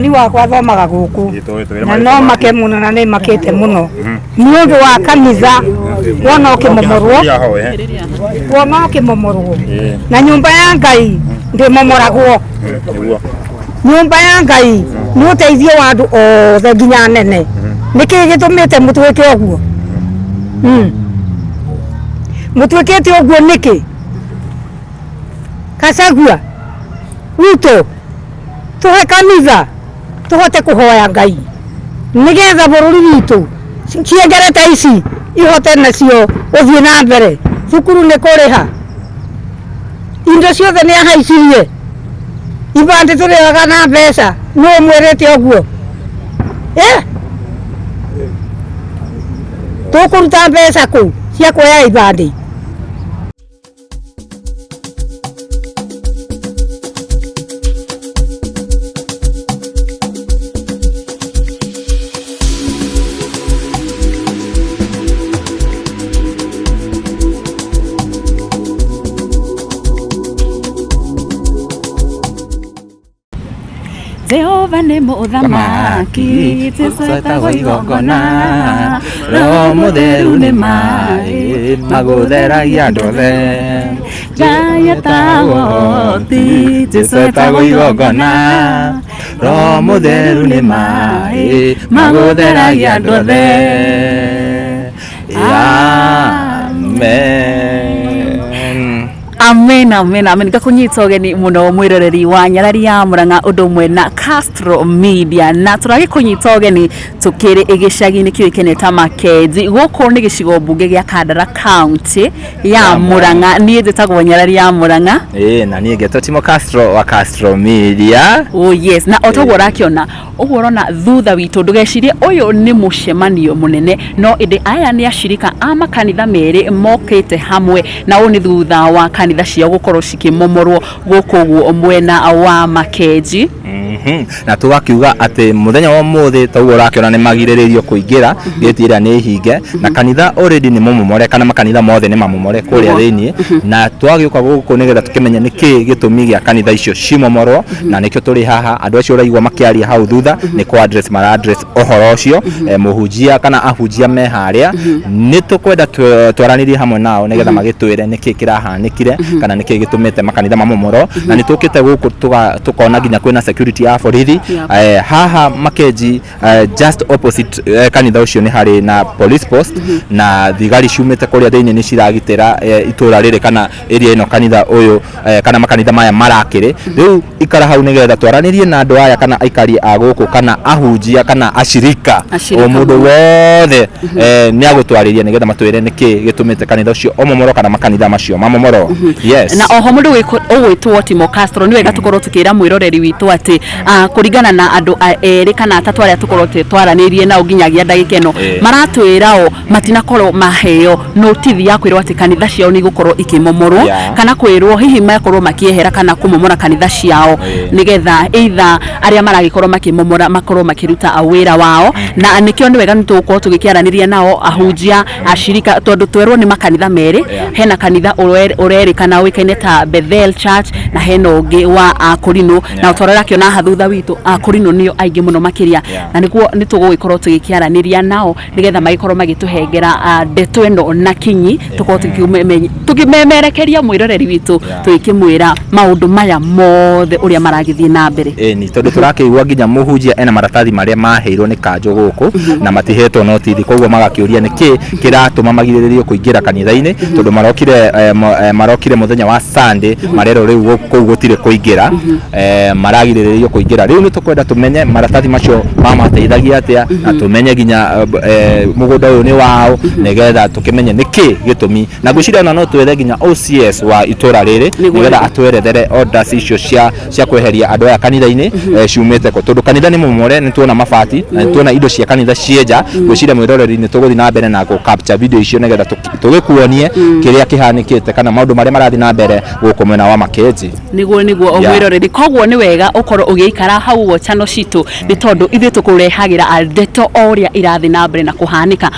Ni wakwa thomaga guku na no make muno na ni makete muno ni undu wa kanitha wona ukimomorwo na nyumba ya Ngai ndimomoragwo nyumba ya Ngai ni uteithio wa andu othe nginya nene niki gitumite mutwike oguo mutwikete oguo niki Kachagua Ruto tuhe kanitha tuhote kuhoya Ngai nigetha bururi witu ciengerete ici ihote nacio uthie na mbere thukuru ni kuriha indo ciothe ni ahaicirie ibande turiaga na mbeca no mwirete oguo tukuruta mbeca ku cia kuoya ibande Jehova ni muthamaki tuswetagwo igongona Roho Mutheru ni mai magutheragia andu othe Ngai atawoti tuswetagwo igongona Roho Mutheru ni mai magutheragia andu othe Amen. Amen. Gakunyita ogeni muno mwiroreri wa Nyarari ya Murang'a undu umwe na Castro Media na turagikunyita ogeni tukiri igicagi-ini kiuikene ta Makenzi guku ni gicigo mbunge gia Kandara County ya Murang'a nie njitagwo Nyarari ya Murang'a na nie ngetwo Timo Castro wa Castro Media. Oh yes, na otogwo rakiona uguo urona thutha witu ndugecirie uyu ni mucemanio munene no indi aya ni ashirika a makanitha meri mokite hamwe na uni thutha wa kanitha cia gukorwo cikimomorwo guku guo mwena wa Makenzi. Na tugakiuga ati muthenya wa muthi taugo rakiona ni magiriririo kuingira gate ira ni hinge na kanitha already ni momomore kana makanitha mothe ni mamomore kuria thini na twagiuka guku nigetha tukimenya niki gitumi gia kanitha icio cimomorwo na nikio turi haha andu acio uraigwa makiaria hau thutha ni ku address mara address ohoro ucio muhunjia kana ahunjia me haria ni tukwenda twaranirie hamwe nao nigetha magitwire niki kirahanikire kana niki gitumite makanitha mamomoro na ni tukite guku tukona nginya kwina security ya borithi haha Makenzi just opposite kanitha ucio ni hari na police post na thigari ciumite kuria thiini ni ciragitira itura riri kana area ino kanitha uyu kana makanitha maya marakire riu ikara hau nigetha twaranirie na andu aya kana aikari a guku kana ahunjia kana ashirika o mundu wothe ni agutwariria nigetha matwire niki gitumite kanitha ucio omomoro kana makanitha macio mamomoro. Yes, na oho mundu ugwitwo Timo Castro ni wega tukorwo tukira mwiroreri witu ati kuringana na andu eri kana atatu aria tukorwo twaranirie nao nginyagia ndagika ino maratwira o matinakorwo maheo notithi ya kwirwo ati kanitha ciao ni gukorwo ikimomorwo kana kwirwo hihi makorwo makiehera kana kumomora kanitha ciao nigetha either aria maragikorwo makimomora makorwo makiruta wira wao na nikio ni wega nitukorwo tugikiaraniria nao ahunjia ashirika tondu twerwo ni makanitha meri hena kanitha ureri kana wikaine ta Bethel Church na hena ungi wa Korino na utorera kiona hathutha witu Korino nio aingi muno makiria na niguo nitugugikorwo tugikiaraniria nao nigetha magikorwo magituhengera ndeto eno na kinyi tukorwo tukimemerekeria mwiroreri witu twikimwira maundu maya mothe uria maragithie na mbere ni tondu turakiigua nginya muhunjia ena maratathi maria maheirwo ni kanjo guku na matihetwo notithi koguo magakiuria niki kiratuma magiriririo kuingira kanitha-ini tondu marokire muthenya wa Sunday marero riu kou gutire kuingira maragiriririo kuingira riu ni tukwenda tumenye maratathi macio mamateithagia atia na tumenye nginya mugunda uyu ni wao nigetha tukimenye niki gitumi na guciria no twethe nginya OCS wa itura riri nigetha atwerethere orders icio cia kweheria andu aya kanitha-ini ciumite ko tondu kanitha ni mumore ni tuona mabati na tuona indo cia kanitha cienja guciria mwiroreri ni tuguthi na mbere na go capture video icio nigetha tugikuonie kiria kihanikite kana maundu maria marathi na mbere guku mwena wa Makenzi niguo omwiroreri koguo ni wega ukorwo ugiikara hau wo channel citu ni tondu ithe tukurehagira ndeto oria irathi na mbere na kuhanika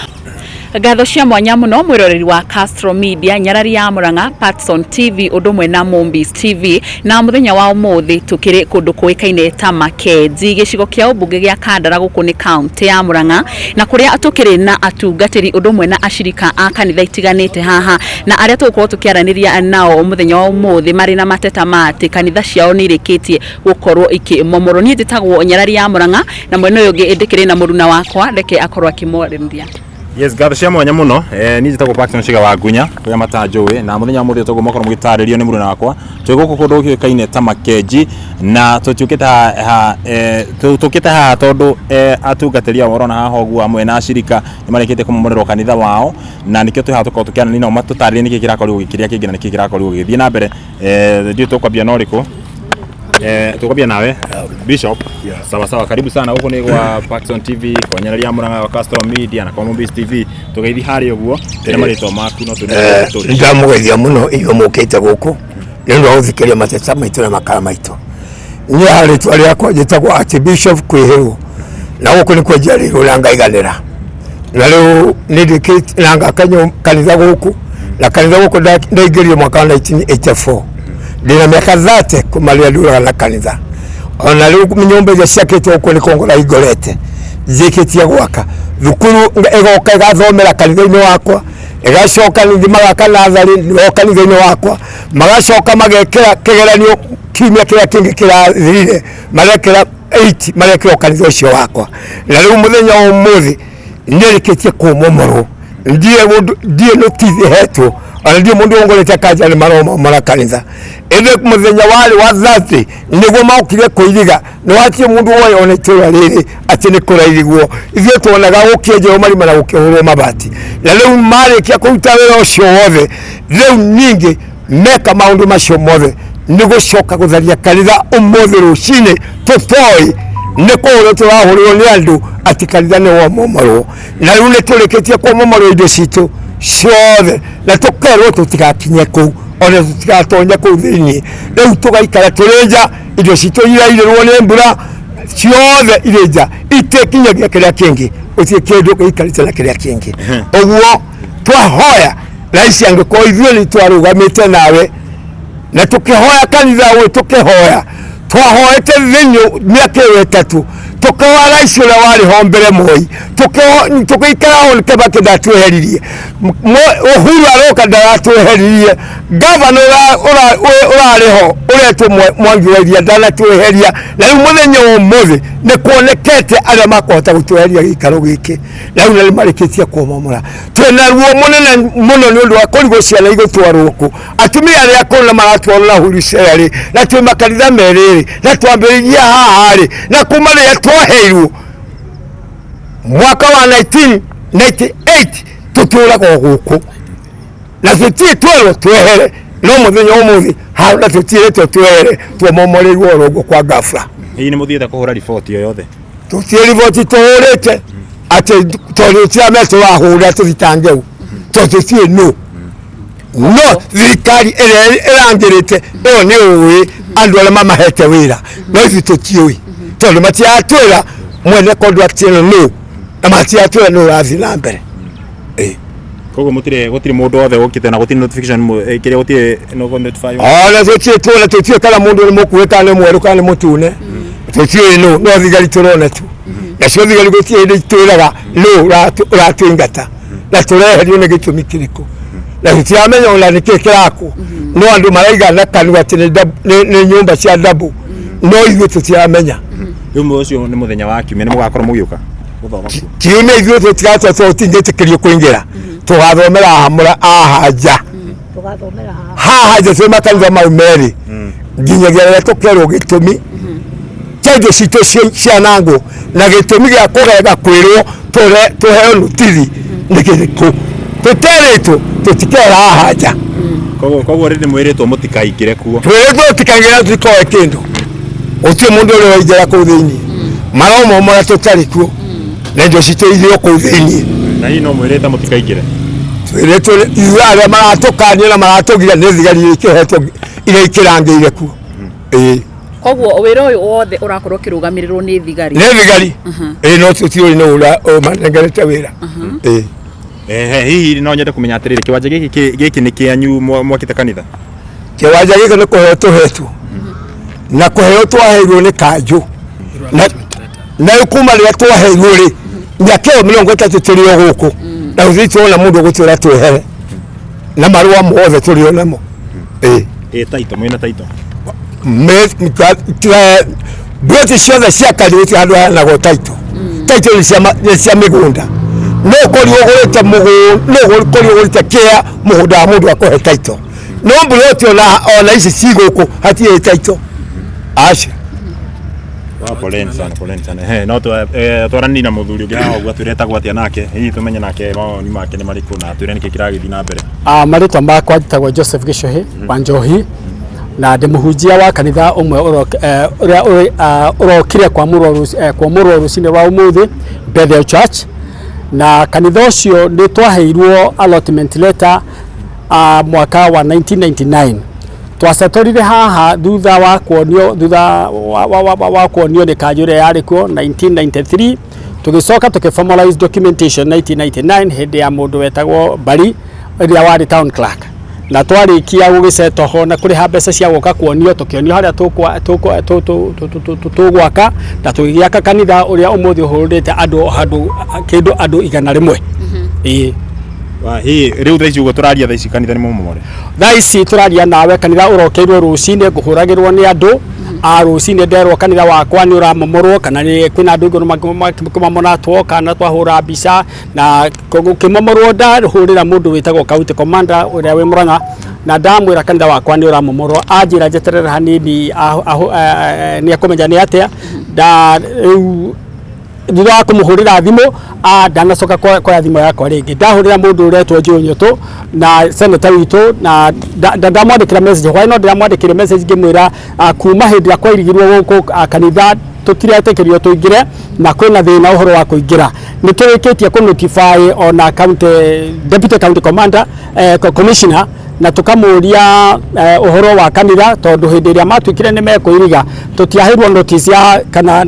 Ngatho cia mwanya muno mwiroreri wa Castro Media Nyarari ya Murang'a, Patson TV udumwe na Mombis TV na muthenya wa umuthi tukiri kundu kuikaine ta Makenzi gicigo kia ubunge gia Kandara guku ni county ya Murang'a na kuria tukiri na atungatiri udumwe na ashirika a kanitha itiganite haha na aria tugukorwo tukiaraniria nao muthenya wa umuthi mari na mateta mati kanitha ciao ni irikitie gukorwo ikimomoro. Ni njitagwo Nyarari ya Murang'a na mwene uyu ungi indikiri na muruna wakwa reke akorwo akimoremria. Yes, ngatho cia mwanya muno ni njitagwo Paxton Chiga wa Ngunya kuria matanjũĩ na muthenya wa mũthĩ tũgũ mokoro mũgĩtarĩrio nĩ mũruna wakwa twĩgũkũ kũndũ gũkaine ta Makenji na tũtiũkĩte haha tondũ atungatĩri ao ũrona haha ũguo amwe na ashirika nĩ marĩkĩte kũmomorerwo kanitha wao na nĩkĩo twĩ haha tũkorwo tũkĩaranĩria nao matũtarĩrie nĩkĩ kĩrakorirwo gĩkĩrĩa kĩngĩ na nĩkĩ kĩrakorirwo gĩgĩthiĩ na mbere. Ndio tũkwambia na ũrĩkũ tukwambia nawe Bishop. Sawa sawa, karibu sana huko ni kwa Paxton TV, kwa Nyarari ya Murang'a, wa Castro Media na kwa Mombis TV. Tugeithi hari uguo tena marito maku no tuni ndamugeithia muno iyo mukite guku nendo authikiria mateta maitu na makara maitu ni hari twari akwa jitagwo Archbishop Kwihiro na guku ni kwejerirwo na ngaiganira na riu nindikite na ngakanyo kanitha guku na kanitha guku ndaingĩrire mwaka wa 1984 ndina miaka 30 kumalia nduraga na kanitha ona riu nyumba iria ciakĩtwo guku ni kongora igorete njikitie gwaka thukuru egoka igathomera kanitha-inĩ wakwa igacoka ningĩ magaka nathari kanitha-inĩ wakwa magacoka magekĩra kĩgeranio kiumia kĩrĩa kĩngĩ kĩrathirire marekĩra 8 marekĩra kanitha ũcio wakwa na rĩu mũthenya wa ũmũthĩ nĩrĩkĩtie kũmomorwo ndiĩ notithi hetwo ona ndiĩ mũndũ wongorete kanja nĩ maromomora kanitha ĩndĩ mũthenya warĩ wa 30 nĩguo maukire kũiriga nĩ watie mũndũ woye ona itũra rĩrĩ atĩ nĩ kũrairigwo ithuĩ tuonaga gũkĩenjerwo marima na gũkĩhũrwo mabati na rĩu marĩkia kũruta wĩra ũcio wothe rĩu ningĩ meka maũndũ macio mothe nĩ gũcoka gũtharia kanitha ũmũthĩ rũcinĩ tũtoĩ nĩ kũhũrwo tũrahũrwo nĩ andũ atĩ kanitha nĩ wamomorwo na rĩu nĩ tũrĩkĩtie kũmomorwo indo citũ ciothe na tũkerwo tũtigakinye kũu ona tũtigatonya kũu thĩinĩ rĩu tũgaikara tũrĩ nja indo citũ irairĩrwo nĩ mbura ciothe irĩ nja itĩkinyagia kĩrĩa kĩngĩ ũtiĩ kĩndũ gĩikarĩte na kĩrĩa kĩngĩ ũguo twahoya na ici angĩkorwo ithuĩ nĩ twarũgamĩte nawe na tũkĩhoya kanitha ũyũ tũkĩhoya twahoete thĩinĩ mĩaka ĩyo ĩtatũ tukawa rais ũrĩa warĩ ho mbere Moi tukĩikara ho nĩ Kibaki ndatweheririe Uhuru aroka ndaratweheririe gavana ũrarĩ ho ũretwo Mwangi wa Iria ndanatweheria na rĩu mũthenya wa ũmũthĩ nĩ kuonekete arĩa makũhota gũtweheria gĩikaro gĩkĩ na rĩu nĩ marĩkĩtie kũmomora twĩna ruo mũnene mũno nĩ ũndũ wa kũrigwo ciana igũtwarwo kũ atumia arĩa akũrũ na maratwarwo na wheelchair na twĩ makanitha merĩ na twambĩrĩria haha rĩ na kuma rĩrĩa twaheirwo mwaka wa 1998 tũtũraga gũkũ na tũtirĩ twerwo twehere no mũthenya ũmũthĩ haruna tũtirĩtwo twehere tuomomoreirwo ũguo kwa ghafla. Hii nĩ mũthiĩte kũhũra riboti o yothe? Tũtirĩ riboti tũhũrĩte atĩ tondũ tũramenya tũrahũra tũthitange u tũtirĩ no thirikari ĩrĩa ĩrangĩrĩte ĩyo nĩ ũĩ andũ arĩa mamahete wĩra no ithuĩ tũtiũĩ tondũ matiratwĩra mwene contract ĩno nũ na matiratwĩra nũ ũrathiĩ na mbere. Koguo gũtirĩ mũndũ wothe ũkĩte na gũtirĩ notification kĩrĩa gũtirĩ no notify ona tũtiĩ kana mũndũ nĩ mũkuhĩ kana nĩ mwerũ kana nĩ mũtune tũtiũĩ no thigari tũrona tu na cio thigari gũtirĩ hĩndĩ itwĩraga nũ ũratũingata na tũreherio nĩ gĩtũmi kĩrĩkũ na tũtiramenya ona nĩkĩ kĩrakwo no andũ maraigana kanua atĩ nĩ nyũmba cia ndabu no ithuĩ tũtiramenya. Rĩu ũcio nĩ mũthenya wa kiumia nĩ mũgakorwo mũgĩũka gũthoma kiumia ithuĩ tũtigatwatwo tũtingĩtĩkĩrio kũingĩra tũgathomera haha nja twĩ makanitha mau merĩ nginyagia rĩrĩa tũkerwo gĩtũmi kĩa indo citũ cianangwo na gĩtũmi gĩa kũrega kwĩrwo tũheo notithi nĩ kĩrĩkũ tũterĩtwo tũtikera haha nja. Koguo rĩrĩ mwĩrĩtwo mũtikaingĩre kuo? Twĩrĩtwo tũtikaingĩra tũtikoe kĩndũ gũtirĩ mũndũ ũrĩa waingĩra kũu thĩinĩ maromomora tũtarĩ kuo na indo citũ irĩ o kũu thĩinĩ na hii no mwĩrĩte mũtikaingĩre? Twĩrĩtwo ithuĩ arĩa maratũkania na maratũgiria nĩ thigari ikĩhetwo iria ikĩrangĩire kuo. Koguo wĩra ũyũ wothe ũrakorwo ũkĩrũgamĩrĩrwo nĩ thigari? Nĩ thigari no tũtiũĩ nũ ũmanengerete wĩra. hihi no nyende kumenya atiriri kiwanja giki ni kianyu mwakite kanitha kiwanja giki ni kuheo tuhetu na kuheo twaheirwo ni kanju na kuma ria twaheirwo ri nyakeo 30 turi o guku na uthiti ona mundu gutira twehere na marua mothe turi onamo taito mwina taito Broti ciothe cia kanitha handu hanagwo taito ni cia migunda no kori ugurite kia mugunda wa mundu akohe taito no Broti ona ici ciguku hatie taito aca poleni sana no twarani na muthuri ungi haha uguo twiretagwo atia nake hihi tumenye nake mawoni make ni mariku na twire niki kiragithi na mbere maritwa makwa njitagwo Joseph Gichuhi wa Njohi na ndi muhunjia wa kanitha umwe urokire kwa murwo rucine wa umuthi Bethel Church na kanitha ucio ni twaheirwo allotment letter mwaka wa 1999 twacetorire haha thutha wa kuonio ni kanjure yari kuo 1993 tugicoka tukiformalize documentation 1999 hindi ya mundu wetagwo Bari iria wari town clerk na twarikia gugiceto ho na kuri ha mbeca cia guka kuonio tukionio haria tugwaka na tugiaka kanitha uria umuthi uhurite andu kindu andu 100 hihi riu thaici uguo turaria thaici kanitha ni mumomore thaici turaria nawe kanitha urokeirwo rucine nguhuragirwo ni andu rucine nderwo kanitha wakwa ni uramomorwo kana ni kwina andu iguru makimamona twoka na twahura mbica na gukimomorwo ndahurira mundu witagwo county commander uria wi Murang'a na ndamwira kanitha wakwa ni uramomorwo anjira njeterera hanini ni akomenya ni atia thutha wa kumuhurira thimu ndanacoka kwa thimu yakwa ringi ndahurira mundu uretwo Njunyutu na senator witu na ndamwandikira message hwaĩ no ndiramwandikire message ngimwira kuma hindi ya kwairigirwo guku kanitha tutiretekerio tuingire na kwina thina uhoro wa kuingira ni turikitie ku notify ona deputy county commander commissioner na tukamuria uhoro wa kanitha tondu hindi iria matwikire ni mekuiriga tutiahirwo notice ya kana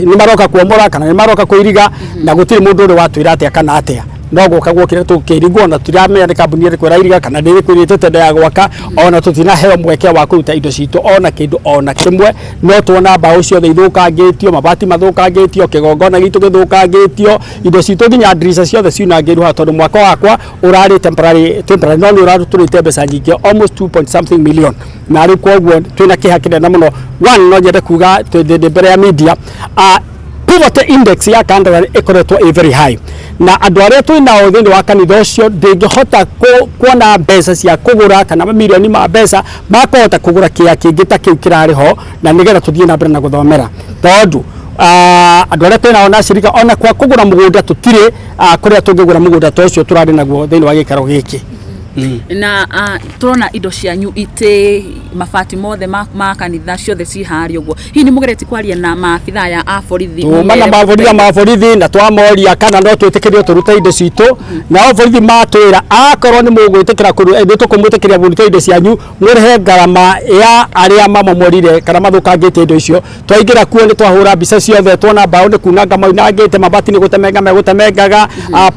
ni maroka kuomora kana ni maroka kuiriga na gutiri mundu uri watwira atia kana atia no guka gwokire tukirigwo na turamenya ni kambuni iri kwirairiga kana ndiri kwirite tende ya gwaka ona tutina heo mweke wa kuruta indo citu ona kindu ona kimwe no tuona mbao ciothe ithukangitio mabati mathukangitio kigongona gitu githukangitio indo citu nginya dirisha ciothe ciunangirwo ha tondu mwaka wakwa urari temporary no ni uraruturite mbeca nyingi almost 2 million na ri kwoguo twina kihakire na muno one no nyende kuga twende mbere ya media poverty index ya Kandara ikoretwo very high na andu aria twinao thiini wa kanitha ucio ndingihota kuona mbeca cia kugura kana mamilioni ma mbeca makohota kugura kia kingi ta kiu kirariho na nigetha tuthie na mbere na guthomera tondu andu aria twinao na shirika ona kwa kugura mugunda tutire kuria tungigura mugunda ta ucio turari naguo thiini wa gikaro giki na turona indo cianyu ite mabati mothe ma kanitha ciothe ci hari uguo hihi ni mugereti kwaria na maabitha ya aborithi mana maborithi na twamoria kana no twitikirio turuta indo citu na aborithi matwira akorwo ni mugwitikira tukumwitikiria buruta indo cianyu murihe ngarama ya aria mamomorire kana mathukangite indo icio twaingira kuo ni twahura mbica ciothe twona mbao ni kunanga maunangite mabati ni gutemengaga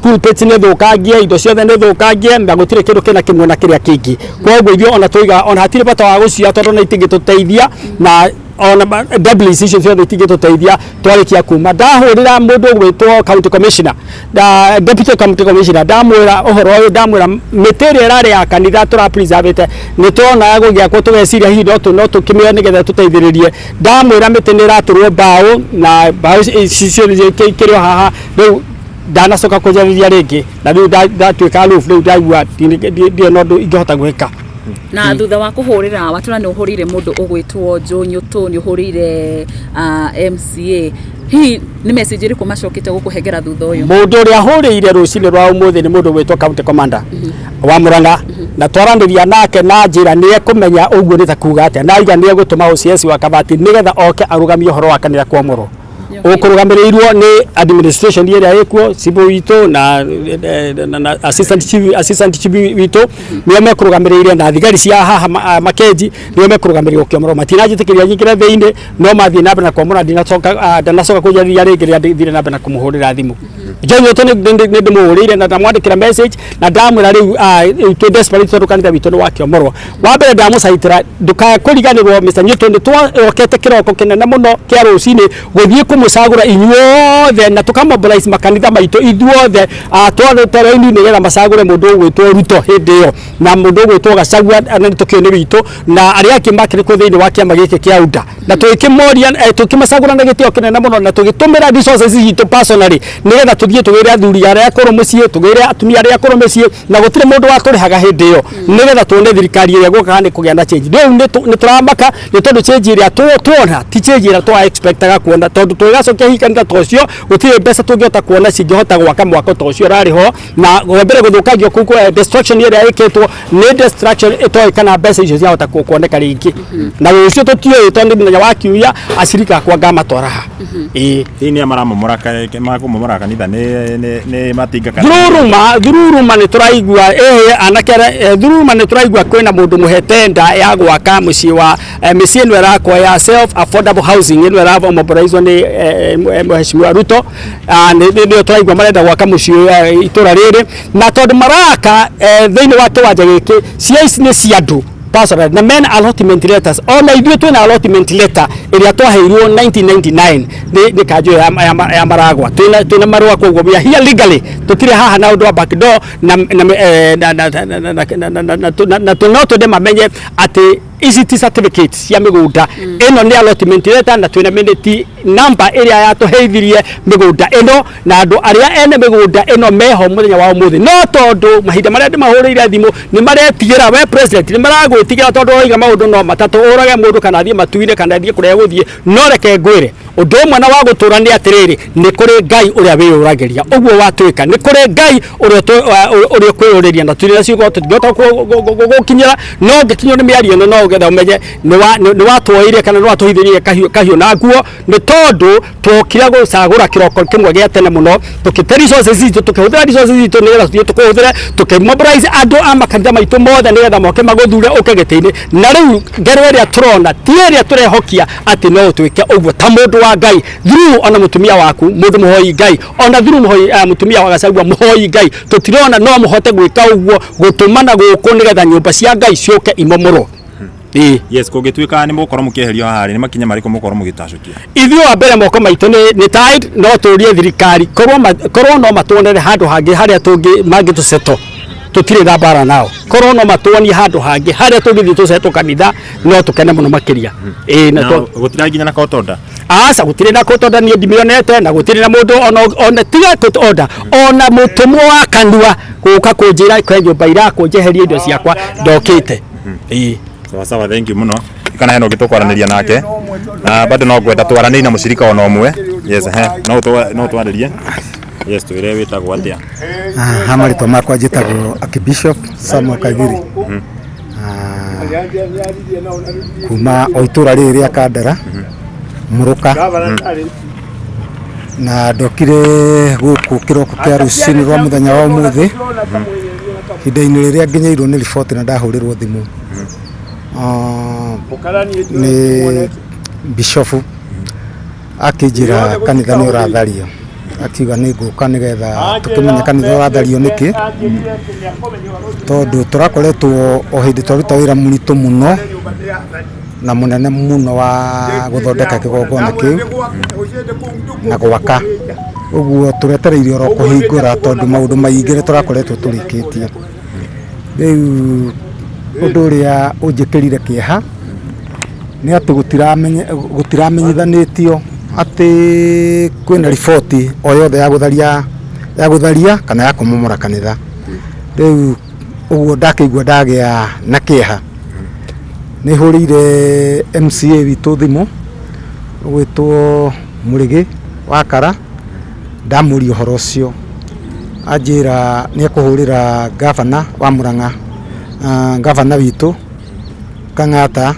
pulpit ni thukangie indo ciothe ni thukangie na gutire kindu na kimwe na kiria kingi kwoguo ithio ona twiga ona hatire bata wa gucia tondu na itingituteithia na ona double decisions ciothe itingituteithia twarikia kuma ndahurira mundu gwitwo county commissioner deputy county commissioner ndamwira uhoro uyu ndamwira material irari ya kanitha tura preserve ni tona ya gugiakwo tugeciria hihi no tukimio nigetha tuteithiririe ndamwira miti ni raturwo mbao na mbao icio kirio haha riu ndanacoka kujariria ringi na riu ndatwika roof riu ndaigua ndie no ingihota gwika na thutha wa kuhurira watuna ni uhurire mundu ugwitwo Njunyutu ni uhurire MCA hihi ni message iri kumacokite gukuhengera thutha uyu mundu uri ahurire rucini rwa umuthi ni mundu ugwitwo county commander wa Murang'a na twaraniria nake na njira ni ekumenya uguo ni ta kuga atia na iga ni egutuma OCS wa Kabati nigetha oke arugamie uhoro wa kanitha kwa muro ukurugamiriirwo ni administration iria ikuo cibu witu na assistant chief witu ni mekurugamiriire na thigari cia haha makeji ni mekurugamiriirwo kiomoro matinajitikiria nyingire thiini no mathie na mbere na kwamura ndinacoka kujariria ringi ria ndithire na mbere na kumuhurira thimu Jonyo to ne ndimurire na ndamwandikira message na ndamwira riu to desperate to kanitha witu wa Kiomorwa wambere ndamucaitira ndukakuriganirwo Mr. Newton twokete kiroko kinene muno kia rucini guthie kumucagura inyuothe na tukamobilize makanitha maitu ithuothe twarutereini nigetha macagure mundu gwitwo Ruto hindi iyo na mundu gwitwo Gachagua tukio ni witu na aria akimakire ku thiini wa kiama giki kia UDA na tukimoria tukimacagura na gitio kinene muno na tugitumira resources itu personally nigetha tuthie tugire athuri aria akoro mucie tugire atumia aria akoro mucie na gutire mundu wa kurihaga hindi iyo nigetha tuone thirikari iria guka ni kugia na change riu ni turamaka ni tondu change iria tuona ti change iria twa expectaga kuona tondu twigacokia hikanitha tocio gutire mbeca tungiota kuona cingihota gwaka mwako tocio rariho na gombere guthukagio kuku destruction iria iketwo ni destruction itoikana mbeca icio ciahota kuoneka ringi na ucio tutio tondu muthenya wa kiuya acirika kwa ngama twaraha ni amaramomora makumomora kanitha ni matinga thururuma ni turaigua anakera thururuma ni turaigua kwina mundu muhetenda ya gwaka mucii wa micii ino irakwa ya self affordable housing ino irava mobilizwa ni Mheshimiwa Ruto ni turaigua marenda gwaka mucii itura riri na tondu maraka thiini wa kiwanja giki cia ici ni cia andu personal na men allotment letters ona ithuĩ twĩna allotment letter ĩrĩa twaheirwo 1999 nĩ kanjũ ya Maragwa twĩna marũa koguo we are here legally tũtirĩ haha na ũndũ wa backdoor na tũnotũnde mamenye atĩ ici ti certificate cia migunda ino ni allotment letter na twina minute number area ya tuheithirie migunda ino na andu aria ene migunda ino meho muthenya wa umuthi no tondu mahinda maria ndimahurire thimu ni maretigira we president ni maragwitigira tondu oiga maundu no matatu urage mundu kana thie matuine kana thie kuria guthie no reke ngwire undu umwe na wa gutura ni atiriri ni kuri Ngai uria wiyuragiria uguo watwika ni kuri Ngai uria kwiyuriria na twina ciugo tutingota gukinyira no ngikinyo ni miario no getha umenye ni watwoire kana ni watũhithirie kahiũ na nguo ni tondu twokira gucagura kiroko kimwe gia tene muno tukite resources itu tukihuthira resources itu nigetha tuthie tukuhuthire tukimobilize andu a makanitha maitu mothe nigetha moke maguthure ukegete-ini na riu ngero iria turona ti iria turehokia ati no utwike uguo ta mundu wa Ngai through ona mutumia waku mundu muhoi Ngai ona through mutumia wa Gachagua muhoi Ngai tutirona no muhote gwika uguo gutumana guku nigetha nyumba cia Ngai cioke imomoro. Yes kugituika ni mukorwo mukieherio hari ni makinya mariko mukorwo mugitacukia ithio wa mbere moko maitu ni tied no turie thirikari korwo no matuonere handu hangi haria tungi mangi tuseto tutire na bara nao korwo no matuonie handu hangi haria tungi tuseto kanitha no tukene muno makiria na gutira nginya na kotonda asa gutire na kotonda ni ndimionete na gutire na mundu ona tiga kotonda ona mutumo wa kanua guka kunjira kwa nyumba ira kunjeheria indo ciakwa ndokite sawa thank you muno kana heno gitũkwaraniria nake na bado no gwenda twaranĩrie na mũcirika ona ũmwe yes no twarĩrie yes twĩre wĩtagwo atĩa hamarĩtwa makwa njĩtagwo Archbishop Samuel Kathiri kuma o itũra rĩrĩ rĩa Kandara Mũrũka na ndokire gũkũ kĩroko kĩa rũcinĩ rwa mũthenya wa ũmũthĩ ihinda-inĩ rĩrĩa nginyĩirwo nĩ riboti na ndahũrĩrwo thimũ ni bishofu akijira kanitha ni urathario akiuga ni nguka nigetha tukimenya kanitha urathario niki tondu turakoretwo o hindi twaruta wira muritu muno na munene muno wa guthondeka kigongona kiu na gwaka uguo turetereirio ro kuhingura tondu maundu maingĩ turakoretwo turikitie riu undu uria unjikirire kieha ni ati gutiramenyithanitio ati kwina riboti o yothe ya gutharia kana ya kumomora kanitha riu uguo ndakigua ndagia na kieha ni hurire MCA witu thimu gwitwo Murigi Wakara ndamuria uhoro ucio anjira ni akuhurira gavana wa Murang'a gavana witu Kang'ata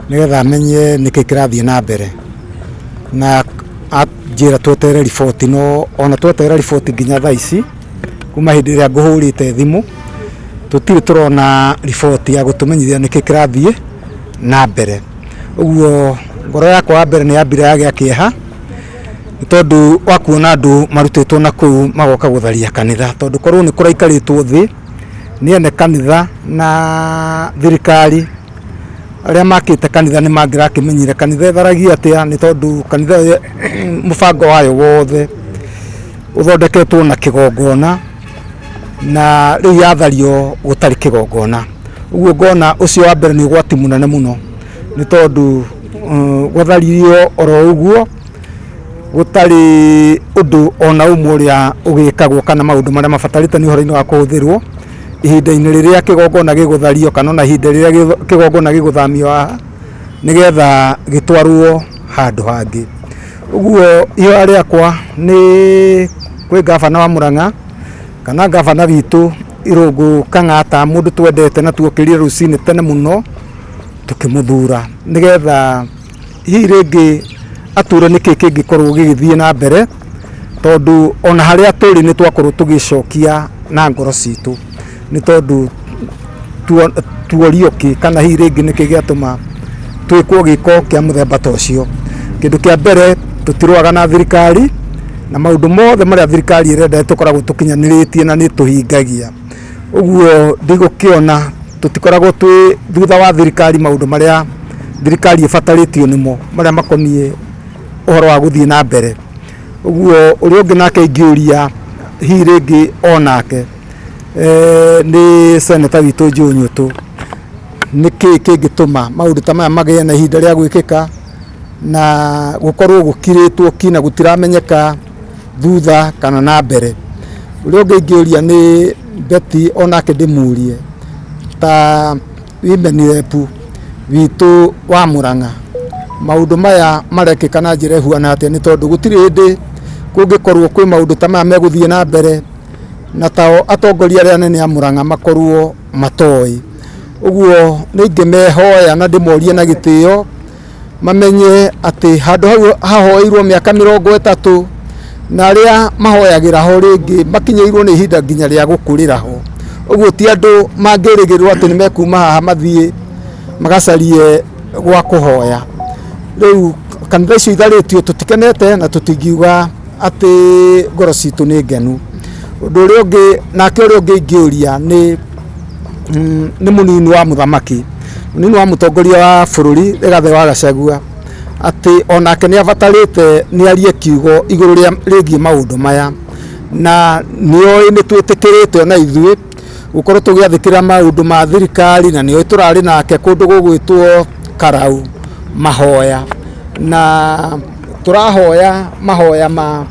nigetha amenye niki kirathie na mbere na anjira twetere riboti no ona twetere riboti nginya thaa ici kuma hindi ria nguhurite thimu tutire turona riboti ya gutumenyithia niki kirathie na mbere uguo ngoro yakwa mbere ni yambire yagia kieha tondu wa kuona andu marutitwo na kuu magoka gutharia kanitha tondu korwo ni kuraikaritwo thi ni ene kanitha na thirikari aria makite kanitha ni mangira kimenyire kanitha etharagia atia ni tondu kanitha mubango wayo wothe uthondeketwo na kigongona na riu yathario gutari kigongona uguo ngona ucio wa mbere ni ugwati munene muno ni tondu guthario oro uguo gutari undu ona umwe uria ugikagwo kana maundu maria mabatarite ni uhoro-ini wa kuhuthirwo ihinda-ini riria kigongona giguthario kana na ihinda riria kigongona giguthamio nigetha gitwarwo handu hangi uguo iyo riakwa ni kwi gavana wa Murang'a kana gavana witu Irungu Kang'ata mundu twendete na tuokirire rucini tene muno tukimuthura nigetha hi ringi ature niki kingikorwo gigithie na mbere tondu ona haria turi ni twakorwo tugicokia na ngoro citu ni tondu tuorioki kana hi ringi niki giatuma twikwo giko kia muthemba tocio kindu kia mbere tutirwaga na thirikari na maundu mothe maria thirikari irenda tukoragwo tukinyaniritie na ni tuhingagia uguo ndigukiona tutikoragwo twi thutha wa thirikari maundu maria thirikari ibataritio nimo maria makonie uhoro wa guthie na mbere uguo uri ungi nake ingiuria hi ringi onake ni seneta witu Njũnyũtũ niki kingituma maundu ta maya magie na ihinda ria gwikika na gukorwo gukiritwo kina gutiramenyeka thutha kana na mbere uri ungi ingiuria ni Betty onake ndimurie ta women rep witu wa Murang'a maundu maya marekika na njira ihuana atia ni tondu gutiri hindi kungikorwo kwi maundu ta maya meguthie na mbere na tao atongoria aria nene a Murang'a makorwo matoi uguo ningimehoya na ndimorie na gitio mamenye ati handu hahoirwo miaka 30 na aria mahoyagira ho ringi makinyeirwo ni ihinda nginya ria gukurira ho uguo ti andu mangirigirwo ati nimekuma haha mathie magacarie gwa kuhoya riu kanitha icio itharitio tutikenete na tutingiuga ati ngoro citu ni ngenu undu uria ungi nake uria ungi ingiuria ni munini wa muthamaki munini wa mutongoria wa bururi Rigathi wa Gachagua ati onake ni avatarite ni arie kiugo iguru ria rigie maundu maya na nioi ni twitikirite ona ithui gukorwo tugiathikira maundu ma thirikari na nioi turari nake kundu gugwitwo Karau mahoya na turahoya mahoya ma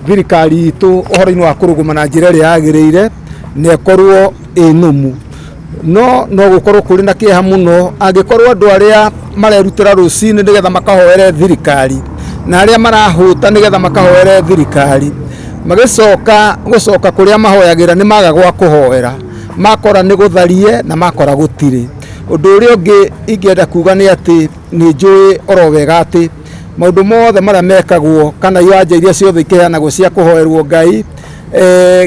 thirikari itu uhoro-ini wa kuruguma na njira ria yagirire nekorwo inumu no gukorwo kuri na kieha muno angikorwo andu aria marerutira rucini nigetha makahoere thirikari na aria marahuta nigetha makahoere thirikari gucoka kuria mahoyagira ni maga gwa kuhoera makora ni gutharie na makora gutiri undu uria ungi ingienda kuga ni ati ni njui oro wega ati maundu mothe maria mekagwo kana iwanja iria ciothe ikiheanagwo cia kuhoerwo Ngai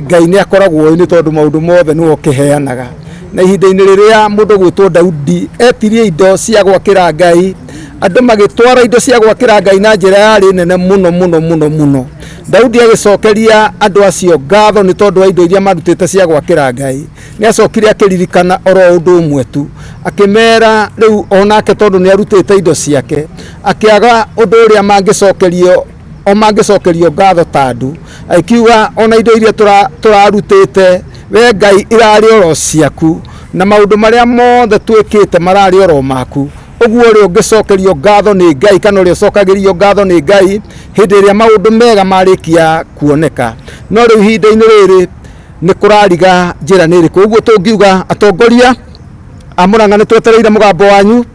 Ngai ni akoragwo ni tondu maundu mothe ni okiheanaga na ihinda-ini riria mundu gwitwo Daudi etirie indo cia gwakira Ngai andu magitwara indo cia gwakira Ngai na njira yari nene muno Daudi agicokeria andu acio ngatho ni tondu wa indo iria marutite cia gwakira Ngai ni acokire akiririkana oro undu umwe tu akimera riu onake tondu ni arutite indo ciake akiaga undu uria mangicokerio ngatho tandu akiuga ona indo iria turarutite we Ngai irari oro ciaku na maundu maria mothe twikite marari oro maku uguo ri ungicokerio ngatho ni Ngai kana ri ucokagirio ngatho ni Ngai hindi iria maundu mega marikia kuoneka no ri ihinda-ini riri ni kurariga njira ni iriku uguo tungiuga atongoria a Murang'a ni twetereire mugambo wanyu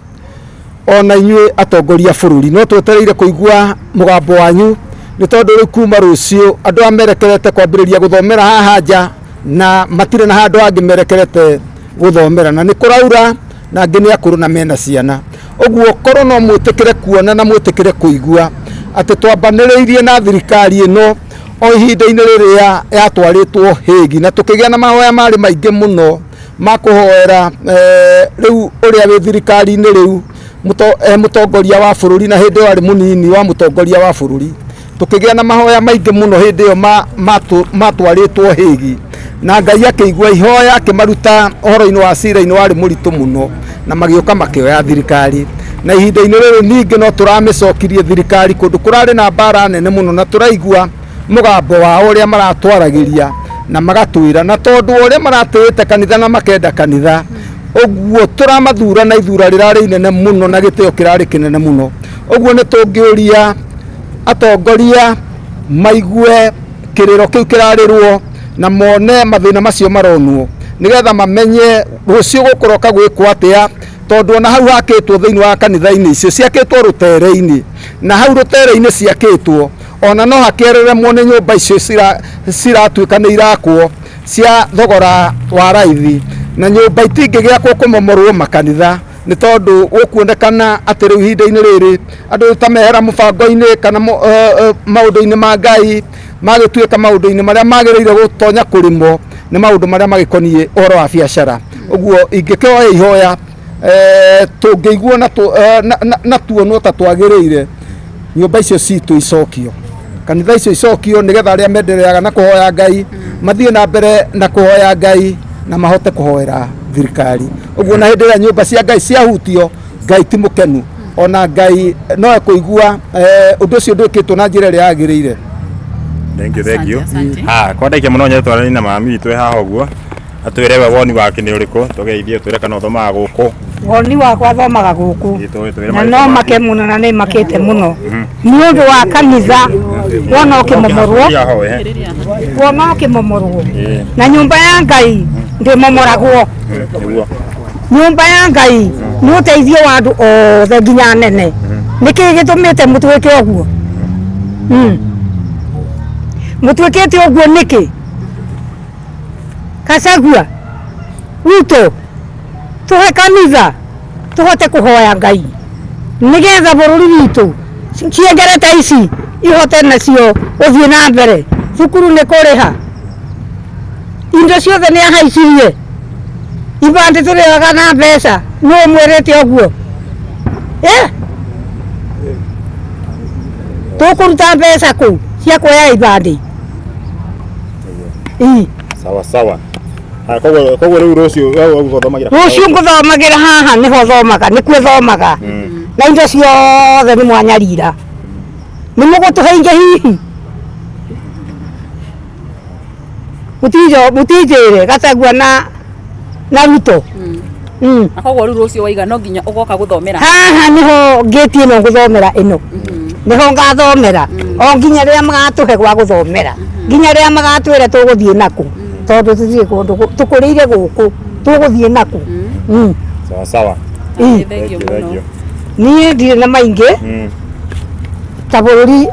ona inyue atongoria bururi no twetereire kuigua mugambo wanyu ni tondu ri kuma rucio andu amerekerete kwambiriria guthomera haha nja na matire na handu angi merekerete guthomera na ni kuraura na angi ni akuru na mena ciana uguo korwo no mwitikire kuona na mwitikire kuigua ati twambaniriirie na thirikari ino o ihinda-ini riria yatwaritwo Higi na tukigia na mahoya mari maingi muno makuhoera riu uria wi thirikari-ini riu mutongoria wa bururi na hindi wari munini wa mutongoria wa bururi tukigĩa na mahoya maingĩ mũno hĩndĩ ĩyo matwarĩtwo Hĩgi, na Ngai akĩigua ihoya akĩmaruta ũhoro-inĩ wa cira-inĩ warĩ mũritũ mũno, na magĩũka makĩoya thirikari. Na ihinda-inĩ rĩrĩ ningĩ no tũramĩcokirie thirikari kũndũ kũrarĩ na mbara nene mũno, na tũraigua mũgambo wao ũrĩa maratwaragĩria na magatwĩra, na tondũ ũrĩa maratĩĩte kanitha na makenda kanitha, ũguo tũramathura na ithura rĩrarĩ inene mũno na gĩtĩo kĩrarĩ kĩnene mũno. Ũguo nĩ tũngĩũria atongoria maigue kĩrĩro kĩu kĩrarĩrwo na mone mathĩna macio maronwo, nĩgetha mamenye rũciũ gũkũroka gwĩkwo atĩa, tondũ ona hau hakĩtwo thĩinĩ wa kanitha-inĩ icio ciakĩtwo rũtere-inĩ, na hau rũtere-inĩ ciakĩtwo ona no hakĩereremwo nĩ nyũmba icio ciratuĩka nĩ irakwo cia thogora wa raithi, na nyũmba itingĩgĩakwo kũmomorwo makanitha, nĩ tondũ gũkuonekana atĩ rĩu ihinda-inĩ rĩrĩ andũ tamehera mũbango-inĩ kana maũndũ-inĩ ma Ngai, magĩtuĩka maũndũ-inĩ marĩa magĩrĩire gũtonya kũrĩmwo nĩ maũndũ marĩa magĩkoniĩ ũhoro wa biacara. Ũguo ingĩkĩoya ihoya tũngĩiguo na tuonwo ta twagĩrĩire, nyũmba icio citũ icokio, kanitha icio icokio, nĩgetha arĩa mendereaga na kũhoya Ngai mathiĩ na mbere na kũhoya Ngai na mahote kũhoera thirikari. Ũguo na hĩndĩ ĩrĩa nyũmba cia Ngai ciahutio, Ngai ti mũkenu, ona Ngai no ekũigua ũndũ ũcio ndwĩkĩtwo na njĩra ĩrĩa yagĩrĩire. Thank you. Kwa ndaikia mũno nyetwarani na mami witũ haha ũguo, atwĩre we woni wake nĩ ũrĩkũ, tũgeithie twĩre kana ũthomaga gũkũ. Woni wakwa thomaga gũkũ na no make mũno na nĩ makĩte mũno nĩ ũndũ wa kanitha, wona ũkĩmomorwo na nyũmba ya Ngai ndĩmomoragwo. Nyũmba ya Ngai nĩ ũteithio wa andũ othe nginya nene. Nĩkĩ gĩtũmĩte mũtwĩke ũguo? Mũtwĩkĩte ũguo nĩkĩ? Kacagua witũ tũhe kanitha tũhote kũhoya Ngai, nĩgetha bũrũri witũ ciengerete ici ihote nacio gũthiĩ na mbere. Thukuru nĩ kũrĩha, indo ciothe nĩ ahaicirie, ibandĩ tũrĩhaga na mbeca, nũ mwĩrĩte ũguo? Tũkũruta mbeca kũ cia kuoya ibandĩ? Sawa. Koguo rĩu rũciũ ngũthomagĩra haha nĩho thomaga, nĩkuo thomaga, na indo ciothe nĩ mwanyarira. Nĩ mũgũtũhe hihi mũtinjĩre Gachagua na Ruto. Na koguo rĩu rũciũ waiga no nginya ũgoka gũthomera haha, nĩho ngĩtie no gũthomera ĩno, nĩho ngathomera o nginya rĩrĩa magatũhe gwa gũthomera, nginya rĩrĩa magatwĩra tũgũthiĩ nakũ, tondũ tũthiĩ kũndũ tũkũrĩire gũkũ, tũgũthiĩ nakũ. Sawa. Niĩ ndirĩ na maingĩ, ta bũrũri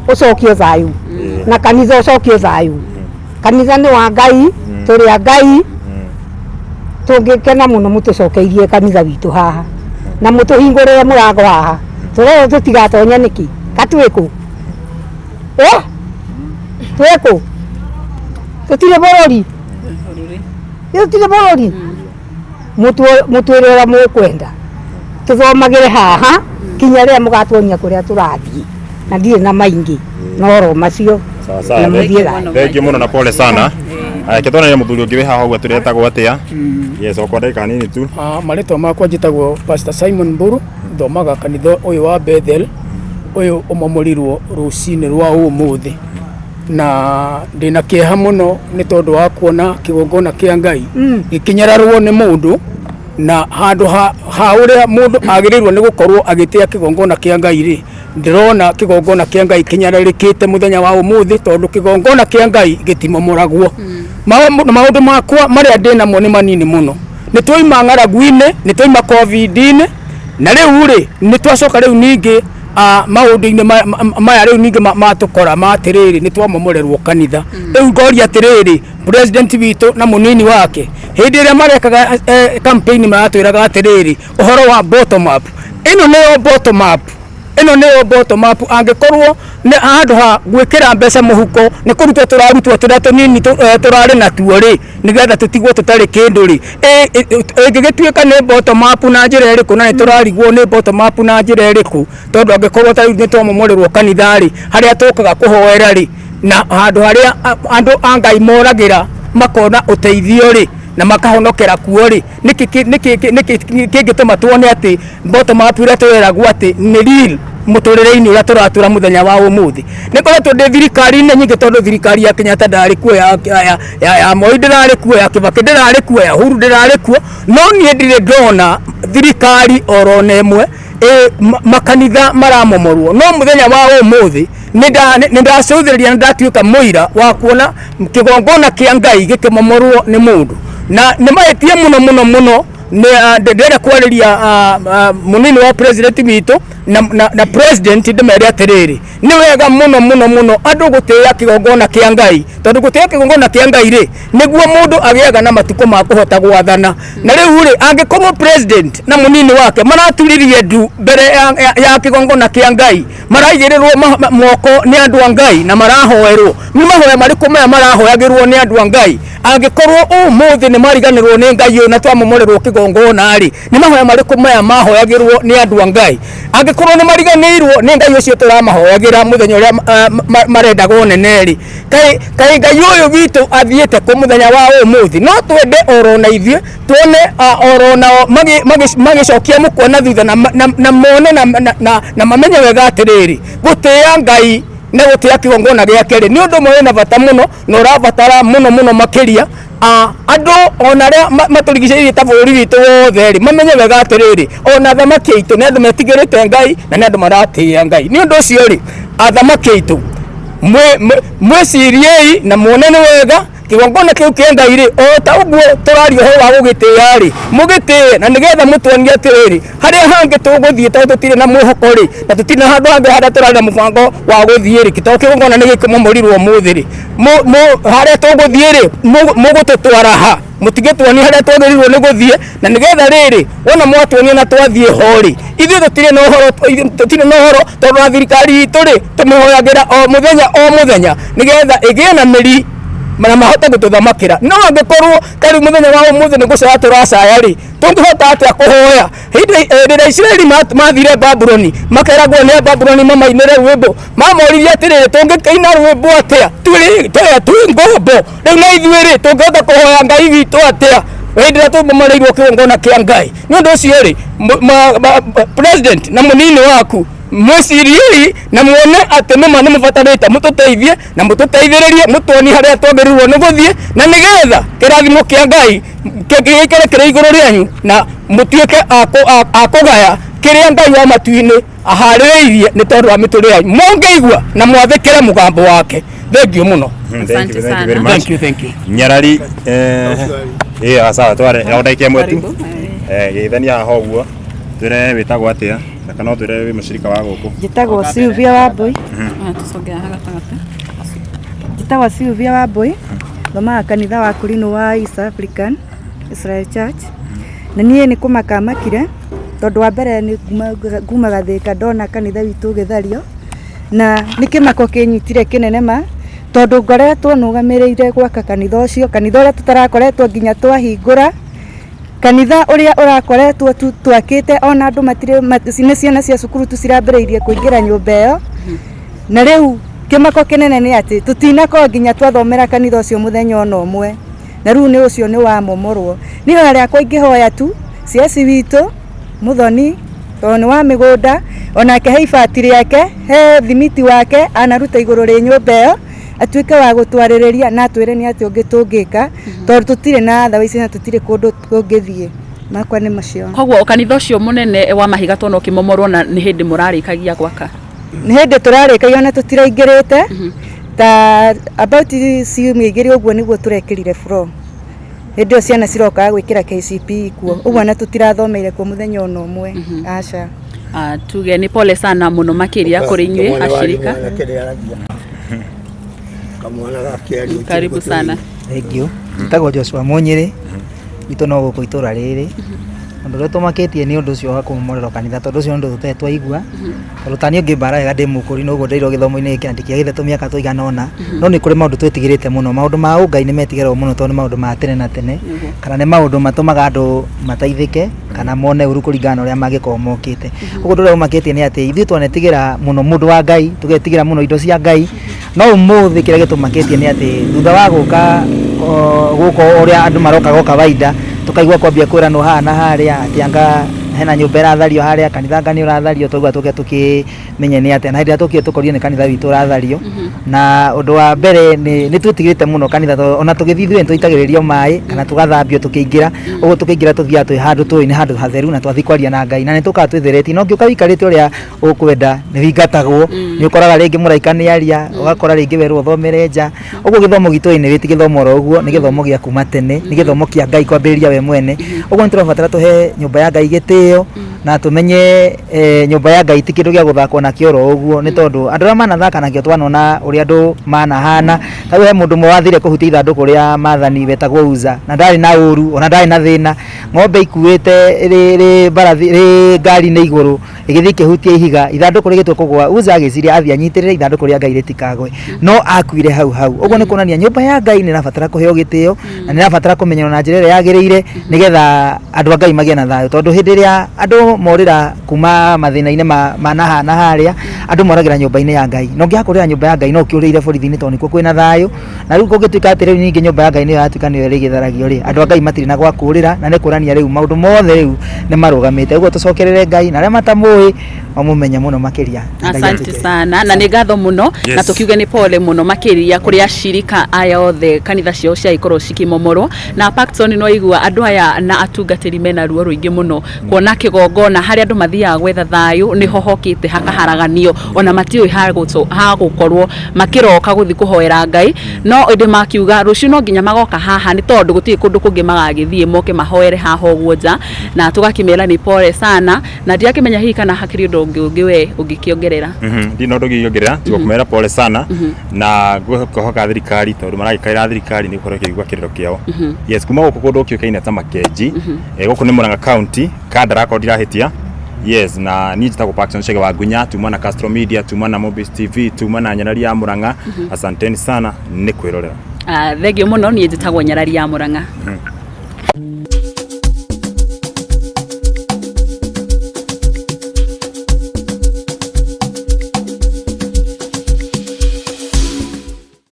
ũcokio thayũ na kanitha ũcokio thayũ. Kanitha nĩ wa Ngai, tũrĩ a Ngai, tũngĩkena mũno mũtũcokeirie kanitha witũ haha na mũtũhingũrĩre mũrango haha, tũrero tũtigatonya nĩkĩ? Katwĩkũ? Twĩkũ? Tũtirĩ bũrũri? Tũtirĩ bũrũri? Mũtwĩre ũrĩa mũkwenda tũthomagĩre haha kinya rĩrĩa mũgatuonia kũrĩa tũrathiĩ, na ndirĩ na maingĩ no macio. Thank you mũno na pole sana. Kĩtwana nĩ mũthuri ũngĩ wĩ haha ũguo tũretagwo atĩa? Yes, okwa ndagĩka nini tu. Marĩtwa makwa njĩtagwo Pastor Simon Mburu, thomaga kanitha ũyũ wa Bethel, ũyũ ũmomorirwo rũcinĩ rwa ũmũthĩ, na ndĩna kĩeha mũno nĩ tondũ wa kuona kĩgongona kĩa Ngai gĩkinyararwo nĩ mũndũ, na handũ ha ũrĩa mũndũ agĩrĩirwo nĩ gũkorwo agĩtĩa kĩgongona kĩa Ngai rĩ, ndĩrona kĩgongona kĩa Ngai kinyararĩkĩte mũthenya wa ũmũthĩ, tondũ kĩgongona kĩa Ngai gĩtimomoragwo. Maũndũ makwa marĩa ndĩnamo nĩ manini mũno. Nĩ twoima ng'aragu-inĩ, nĩ twoima COVID-inĩ, na rĩu rĩ nĩ twacoka rĩu ningĩ maũndũ-inĩ maya rĩu ningĩ matũkora matĩrĩrĩ nĩ twamomorerwo kanitha. Rĩu ngoria atĩrĩrĩ, president witũ na mũnini wake hĩndĩ ĩrĩa marekaga campaign maratwĩraga atĩrĩrĩ ũhoro wa bottom up. Ĩno nĩyo bottom up, ino ni bottom up angikorwo ni handu ha gwikira mbeca muhuko ni kuruta turarutwo tunini turari na tuo ri nigetha tutigwo tutari kindu ri ingigituika ni bottom up na njira iriku na ni turarigwo ni bottom up na njira iriku tondu angikorwo ta ni twamomorirwo kanitha ri haria tukaga kuhoera ri na handu haria andu angai moragira makona uteithio ri na makahonokera kuo ri niki gituma tuone ati bottom up ira twiragwo ati ni real muturire-ini uria turatura muthenya wa umuthi nikoretwo ndi thirikari-ini nyingi tondu thirikari ya Kenyatta ndari kuo ya Moi ndirari kuo ya Kibaki ndirari kuo ya Uhuru ndirari kuo no nie ndire ndona thirikari orona imwe makanitha maramomorwo no muthenya wa umuthi nindacuthiriria ndatuika muira wa kuona kigongona kia Ngai gikimomorwo ni mundu na nimaitie muno ndenda kwariria munini wa president witu na president ndimere atiriri ni wega muno andu gutia kigongona kia Ngai tondu gutia kigongona kia Ngai ri niguo mundu agiaga na matuko ma kuhota gwathana na riu ri angikorwo president na munini wake maraturirie ndu mbere ya kigongona kia Ngai maraigirirwo moko ni andu a Ngai na marahoerwo ni mahoya mariku maya marahoyagirwo ni andu a Ngai angikorwo umuthi ni mariganirwo ni Ngai na twamomorerwo kigongona ri ni mahoya mariku maya mahoyagirwo ni andu a Ngai angikorwo ni mariganirwo ni Ngai ucio turamahoyagira muthenya uria marenda gonene ri kai Ngai uyu witu athiete ku muthenya wa umuthi no twende orona ithie tuone orona magicokia mukwa na thutha na mone na mamenye wega atiriri gutia Ngai na gutia kigongona giake ri ni undu mwe na bata muno no rabatara muno makiria andu onaria maturigiceirie ta bũrũri witũ wothe ri mamenye wega atiriri ona thamaki aitu ni andu metigirite Ngai na ni andu maratia Ngai ni undu ucio ri athamaki aitu mwiciriei na muone ni wega kigongona kiu kia Ngai ri o ta uguo turario ho wa gugitia ri mugitie na nigetha mutwonie atiriri haria hangi tuguthie ta tutire na mwihoko ri na tutire handu hangi haria turari na mubango wa guthie ri kito kigongona ni gikimomorirwo umuthi ri haria tuguthie ri mugututwara ha mutigitwonie haria twagirirwo ni guthie na nigetha riri wona mwatwonie na twathie ho ri ithuĩ tutire no horo tondu na thirikari itu ri tumihoyagira o muthenya nigetha igie na miri mana mahota gututhamakira no angikorwo tari muthenya wa umuthi ni gucaya turacaya ri tungihota atia kuhoya rĩrĩa Israeli mathire Babuloni makeragwo nĩ Babuloni mamainĩre rwĩmbo mamoririe atĩrĩrĩ tũngĩkaina rwĩmbo atĩa twĩ ngombo rĩu na ithuĩ rĩ tũngĩhota kũhoya Ngai witũ atĩa hĩndĩ ĩrĩa tũmomoreirwo kĩgongona kĩa Ngai nĩ ũndũ ũcio rĩ president na mũnini waku mwiciriei na muone ati nima ni mubatarite mututeithie na mututeithiririe mutwoni haria twagirirwo ni guthie na nigetha kirathimo kia Ngai gikire kire iguru rianyu na mutuike akugaya kiria Ngai wa matuini ahaririirie ni tondu wa miturire yanyu mungeigua na mwathikire mugambo wake thengio muno. Thank you very much. Thank you. Nyarari sawa tware yaudaikia mwetu geithania haha uguo twire witagwo atia na kana twire wi mushirika wa guku njitagwo Sylvia Wambui njitagwo Sylvia Wambui thomaga kanitha wa Kurino wa East African Israel Church na niĩ nĩ kũmakamakire tondu wa mbere nĩ kuma Gathĩka ndona kanitha witũ ũgĩthario na nĩ kĩmako kĩnyitire kĩnene ma tondu ngoretwo nũgamĩrĩire gwaka kanitha ũcio kanitha ũrĩa tũtarakoretwo nginya twahingũra kanitha uria urakoretwo twakite ona andu matire nĩ ciana cia cukuru tucirambĩrĩirie kũingĩra nyũmba ĩyo na rĩu kĩmako kĩnene nĩ atĩ tutinakorwo nginya twathomera kanitha ũcio mũthenya ona ũmwe na rĩu nĩ ũcio nĩ wa momorwo nĩ ihoya rĩakwa ingĩhoya tu ciaci witũ Muthoni tondũ nĩ wa mĩgũnda onake he ibati rĩake he thimiti wake anaruta igũrũ rĩ nyũmba ĩyo atuike wa gutwarĩrĩria na atwĩre nĩ atĩ ũngĩ tũngĩka tondu tutire na thawa ici na tutire kũndũ kũngĩthie makwa nĩ macio. Koguo kanitha ũcio mũnene wa mahiga twana ũkĩmomorwo na nĩ hĩndĩ mũrarĩkagia gwaka? Nĩ hĩndĩ tũrarĩkagia na tutiraingĩrĩte ta about ciumia igĩrĩ ũguo nĩguo tũrekĩrire floor hĩndĩ ĩyo ciana cirokaga gwĩkĩra KCPE kuo ũguo na tũtirathomeire kuo mũthenya ona ũmwe aca. Tuge nĩ pole sana mũno makĩria kũrĩ inyuĩ ashirika. Karibu sana. Thank you. Njitagwo Joshua Munyiri witũ no gũkũ itũra rĩrĩ Undu rä tåmakä nä å ndå å cio wa kå momorerwo kanitha tondå å cio ndå tå twaigua tondå tani å ngä mbaraga ndä må kå ri noguo ndeirwo gä thomo-inä gä kä andä kia gä thetå mä aka tå igana ona no nä kå rä maå ndå twä tigä rä te må no maå ndå ma å ngai nä metigärwo må no tondå nä maå ndå ma tene na tene kana nä maå ndå matå maga andå mateithä ke kana mone å ru kå ringana å rä a mangä korwo mokä te å guo ndå rä a å makä tie nä atä ithuä twanetigä ra må no må ndå wa ngai tå getigä ra må no indo cia ngai no å må thä kä rä a gä tå makä tie nä atä thutha wa gå ka gå ko å rä a andå marokaga o kawaida tukaigua kwambia kwirano haha na haria ati anga hena nyumba irathario haria kanitha ngani urathario tugua tuke tukimenye ni atia na hindi tukie tukorie ni kanitha witu urathario na undu wa mbere ni twitigirite muno kanitha ona tugithithwe tuitagiririo mai kana tugathambio tukiingira uguo tukiingira tuthia twi handu ni handu hatheru na twathi kwaria na Ngai na ni tuka twithereti no ngiuka wikarite uria ukwenda ni wingatagwo ni ukoraga ringi muraika ni aria ugakora ringi werwo thomere nja uguo githomo gitu ni witi githomo ro uguo ni githomo gia kuma tene ni githomo kia Ngai kwambiriria we mwene uguo ni turabatara tuhe nyumba ya Ngai gitio na tumenye nyumba ya Ngai ti kindu gia guthakwo na kioro uguo ni tondu andu manathaka na kio twanona uria andu manahana tau he mundu mwathire kuhutia ithanduku ria mathani betagwo uza na ndari na uru ona ndari na thina ng'ombe ikuite ri barathi ri ngari ni iguru igithii kihutia ihiga ithanduku rigitwe kugwa uza agiciria athia nyitirire ithanduku ria Ngai ritikagwe no akuire hau uguo ni kuonania nyumba ya Ngai ni rabatara kuheo gitio na ni rabatara kumenyerwo na njira ria yagiriire nigetha andu a Ngai magie na thayo tondu hindi ria andu morira kuma mathina-ini manaha na haria andu moragira nyumba-ini ya Ngai no ngiakurira nyumba ya Ngai no kiurire borithi-ini tondu nikuo kwina thayo na riu kungituika ati riu ningi nyumba ya Ngai ni yatuika ni irigitharagio ri andu a Ngai matiri na gwa kurira na ni kurania riu maundu mothe riu ni marugamite uguo tucokerere Ngai na aria matamui mamumenye muno makiria. Asante sana na ni ngatho muno na tukiuge ni pole muno makiria kuri ashirika aya othe kanitha cio cia ikorwo cikimomorwo na Paxton no igua andu aya na atungatiri mena ruo ruingi muno kuona kigongona hari andu mathiaga gwetha thayu ni hohokite hakaharaganio ona matiui ha gukorwo makiroka guthi kuhoera Ngai no inde makiuga rucio no nginya magoka haha ni tondu gutie kundu kungi magagithie moke mahoere haha uguo nja na tugakimera ni pole sana na ndiakimenya hihi kana hakiri ungi we ungikiongerera ndino ndugiongerera tigo kumera pole sana na gukohoka thirikari tondu maragikaira thirikari ni gukorwo kigwa kiriro kiao yes kuma guko kundu kiukaine ta Makenji guku ni Murang'a County kadara ko ndirahitia yes na ni njitagwo Paxton Chege wa Gunya tuma na Castro Media tuma na Mobis TV tuma na Nyarari ya Murang'a asanteni sana ni kwirorera thegio muno ni njitagwo Nyarari ya Murang'a